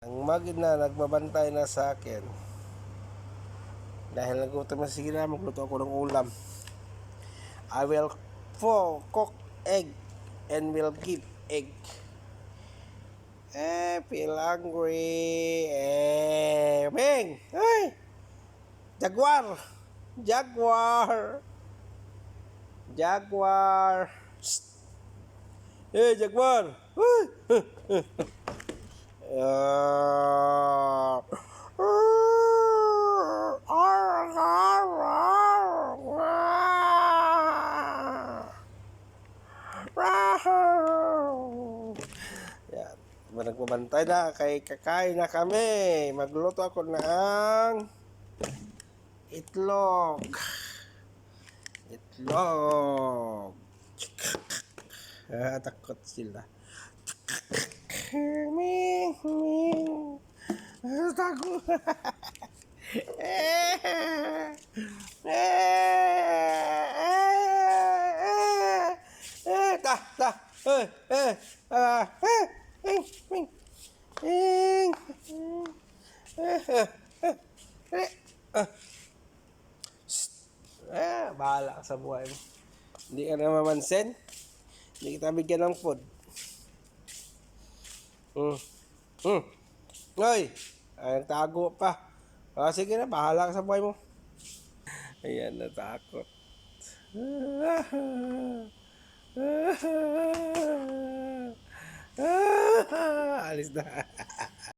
Ang magid na nagbabantay na sa akin. Dahil nagutom na, sige na, magluto ako ng ulam. I will cook egg and will keep egg. Feel hungry. Bing! Ay! Jaguar! Jaguar! Jaguar! Psst. Jaguar! Uy! Yan. Nagbabantay na kay kakain na kami. Magluto ako ng itlog. Itlog. Takot sila. Ming, ming. Tago. Ta, ta. Ming, ming. Ming. Bahala ka sa buhay mo. Hindi ka na mamansin. Hindi kita bigyan ng food. Hoy! Ay, tago pa. Sige na, bahala ka sa buhay mo. Ayan, natakot. Alis na.